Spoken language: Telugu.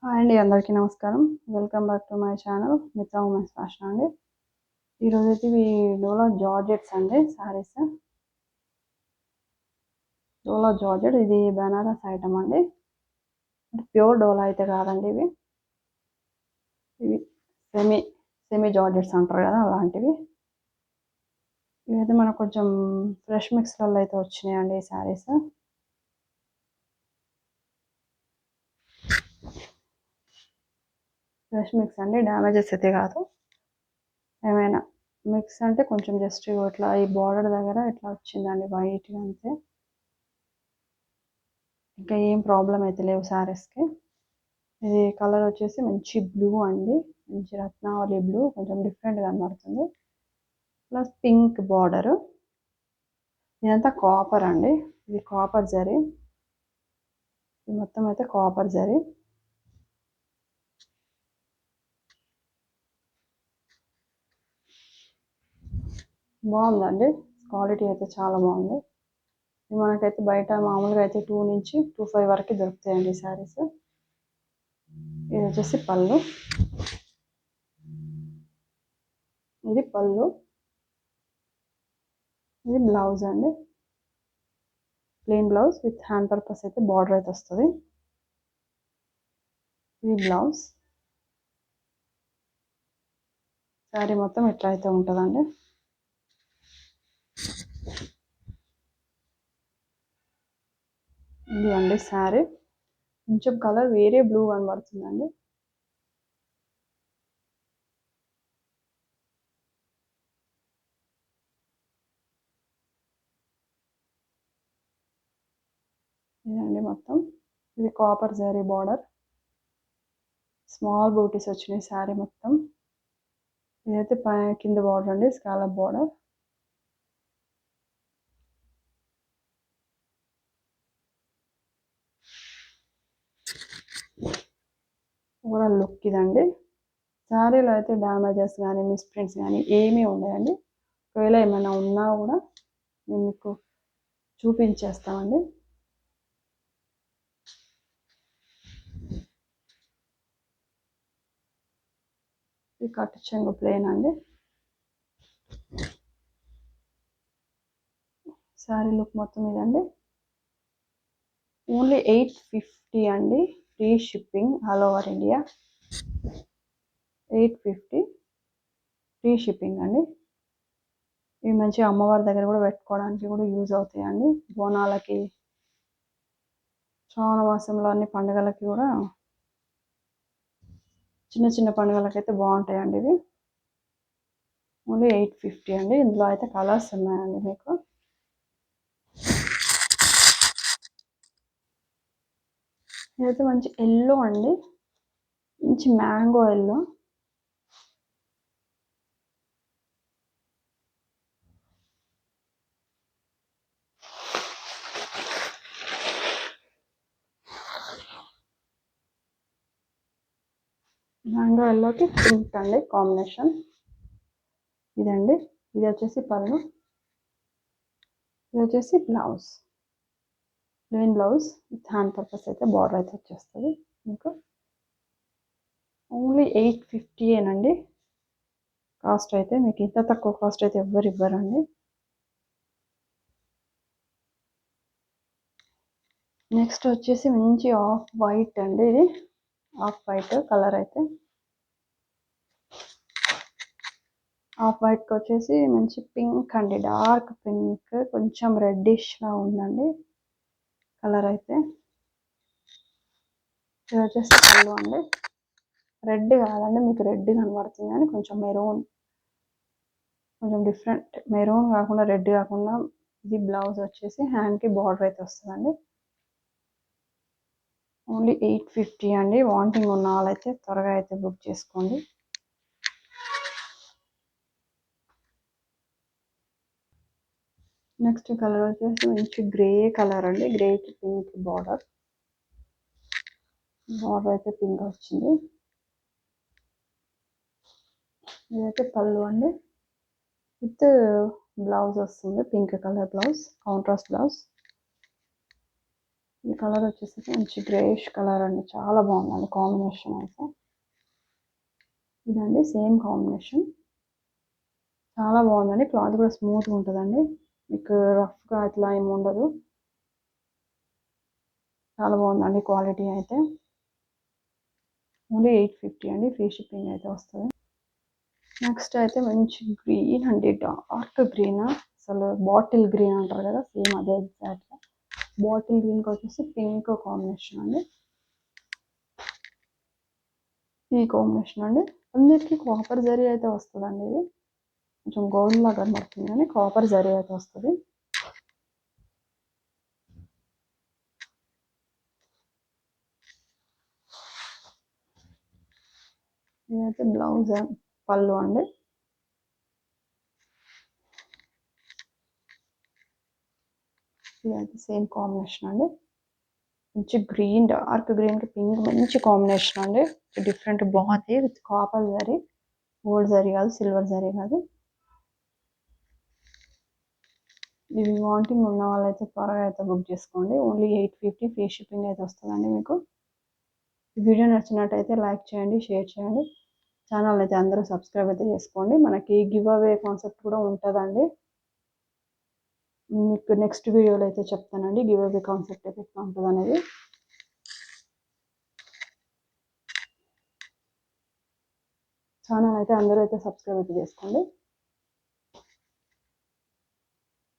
హాయ్ అండి, అందరికీ నమస్కారం. Welcome back to my channel మిత్ర ఉమెన్స్ ఫ్యాషన్ అండి. ఈరోజైతే ఇవి డోలా జార్జెట్స్ అండి శారీస్. డోలా జార్జెట్ ఇది బనారస్ ఐటమ్ అండి. ప్యూర్ డోలా అయితే కాదండి. ఇవి సెమీ సెమీ జార్జెట్స్ అంటారు కదా, అలాంటివి. ఇవైతే మనకు కొంచెం ఫ్రెష్ మిక్స్లలో అయితే వచ్చినాయండి ఈ శారీస్. ఫ్రెష్ మిక్స్ అండి, డ్యామేజెస్ అయితే కాదు. ఏమైనా మిక్స్ అంటే కొంచెం జస్ట్ ఇట్లా ఈ బార్డర్ దగ్గర ఇట్లా వచ్చిందండి వైట్గా, అంతే. ఇంకా ఏం ప్రాబ్లం అయితే లేవు శారీస్కి. ఇది కలర్ వచ్చేసి మంచి బ్లూ అండి, మంచి రత్నావళి బ్లూ, కొంచెం డిఫరెంట్గా కనబడుతుంది. Plus pink border. ఇదంతా కాపర్ అండి, ఇది కాపర్ జరీ. ఇది మొత్తం అయితే కాపర్ జరీ. బాగుందండి, క్వాలిటీ అయితే చాలా బాగుంది. మనకైతే బయట మామూలుగా అయితే 2 నుంచి 25 వరకు దొరుకుతాయండి శారీస్. ఇది వచ్చేసి పళ్ళు. ఇది పళ్ళు. ఇది బ్లౌజ్ అండి, plain blouse with hand purpose అయితే బార్డర్ అయితే వస్తుంది. ఇది బ్లౌజ్. శారీ మొత్తం ఇట్లా అయితే ఉంటుందండి. ఇది అండి శారీ. కొంచెం కలర్ వేరే బ్లూ కనబడుతుందండి. ఇదండి మొత్తం. ఇది కాపర్ జరీ బార్డర్, స్మాల్ బూటీస్ వచ్చినాయి శారీ మొత్తం. ఇదైతే కింద బార్డర్ అండి, స్కాలప్ బార్డర్. ఓవరాల్ లుక్ ఇదండి. శారీలో అయితే డ్యామేజెస్ కానీ మిస్ప్రింట్స్ కానీ ఏమీ ఉన్నాయండి. ఒకవేళ ఏమైనా ఉన్నా కూడా నేను మీకు చూపించేస్తామండి. ఇది కట్ చెంగు ప్లేన్ అండి. శారీ లుక్ మొత్తం ఇదండి. ఓన్లీ 850 అండి, free shipping all over India. 850 free shipping అండి. ఇవి మంచిగా అమ్మవారి దగ్గర కూడా పెట్టుకోవడానికి కూడా యూజ్ అవుతాయండి. బోనాలకి, శ్రావణ మాసంలో అన్ని పండుగలకి కూడా, చిన్న చిన్న పండుగలకైతే బాగుంటాయండి ఇవి. ఓన్లీ 850 అండి. ఇందులో అయితే కలర్స్ ఉన్నాయండి మీకు. ఇదైతే మంచి ఎల్లో అండి, మంచి మ్యాంగో ఎల్లో. మ్యాంగో ఎల్లోకి పింక్ అండి కాంబినేషన్. ఇదండి. ఇది వచ్చేసి పళ్ళు. ఇది వచ్చేసి blouse, plain blouse with hand purpose అయితే బార్డర్ అయితే వచ్చేస్తుంది మీకు. ఓన్లీ 850 ఏనండి కాస్ట్ అయితే. మీకు ఇంత తక్కువ కాస్ట్ అయితే ఎవ్వరు ఇవ్వరండి. నెక్స్ట్ వచ్చేసి మంచి ఆఫ్ వైట్ అండి. ఇది ఆఫ్ వైట్ కలర్ అయితే. ఆఫ్ వైట్కి వచ్చేసి మంచి పింక్ అండి, డార్క్ పింక్, కొంచెం రెడ్డిష్లా ఉందండి కలర్ అయితే. ఇది వచ్చేసి పళ్ళు అండి. రెడ్ కాదండి, మీకు రెడ్ కనబడుతుంది కానీ కొంచెం మెరూన్, కొంచెం డిఫరెంట్. మెరూన్ కాకుండా రెడ్ కాకుండా. ఇది బ్లౌజ్ వచ్చేసి హ్యాండ్కి బార్డర్ అయితే వస్తుందండి. ఓన్లీ 850 అండి. వాంటింగ్ ఉన్న వాళ్ళైతే త్వరగా అయితే బుక్ చేసుకోండి. నెక్స్ట్ కలర్ వచ్చేసి మంచి గ్రే కలర్ అండి, గ్రేకి పింక్ బార్డర్. బార్డర్ అయితే పింక్ వచ్చింది. ఇదైతే పళ్ళు అండి, విత్ బ్లౌజ్ వస్తుంది, pink colour blouse, contrast blouse. ఈ కలర్ వచ్చేసి మంచి గ్రేష్ కలర్ అండి, చాలా బాగుందండి కాంబినేషన్ అయితే. ఇదండి సేమ్ కాంబినేషన్, చాలా బాగుందండి. క్లాత్ కూడా స్మూత్గా ఉంటుందండి, మీకు రఫ్గా అట్లా ఏమి ఉండదు. చాలా బాగుందండి క్వాలిటీ అయితే. ఓన్లీ 850 అండి, ఫ్రీ షిప్పింగ్ అయితే వస్తుంది. నెక్స్ట్ అయితే మంచి గ్రీన్ అండి, డార్క్ గ్రీన్, అసలు బాటిల్ గ్రీన్ అంటారు కదా, సేమ్ అదే ఎగ్జాక్ట్గా. బాటిల్ గ్రీన్కి వచ్చేసి పింక్ కాంబినేషన్ అండి. ఈ కాంబినేషన్ అండి, అన్నిటికీ కాపర్ జరీ అయితే వస్తుందండి. ఇది కొంచెం గోల్డ్ లాగా కనబడుతుంది కానీ కాపర్ జరీ అయితే వస్తుంది. ఇదైతే బ్లౌజ్ పళ్ళు అండి. ఇదైతే సేమ్ కాంబినేషన్ అండి, మంచి గ్రీన్, డార్క్ గ్రీన్కి పింక్ మంచి కాంబినేషన్ అండి. డిఫరెంట్ బాగుంది, with copper zari, gold zari కాదు, సిల్వర్ జరీ కాదు. ఇవి వాంటింగ్ ఉన్న వాళ్ళైతే త్వరగా అయితే బుక్ చేసుకోండి. ఓన్లీ 850 ఫ్రీ షిప్పింగ్ అయితే వస్తుందండి మీకు. ఈ వీడియో నచ్చినట్టయితే లైక్ చేయండి, షేర్ చేయండి. ఛానల్ అయితే అందరూ సబ్స్క్రైబ్ అయితే చేసుకోండి. మనకి గివ్ అవే కాన్సెప్ట్ కూడా ఉంటుందండి. మీకు నెక్స్ట్ వీడియోలో అయితే చెప్తానండి గివ్ అవే కాన్సెప్ట్ అయితే ఎట్లా ఉంటుంది అనేది. ఛానల్ అయితే అందరూ అయితే సబ్స్క్రైబ్ అయితే చేసుకోండి.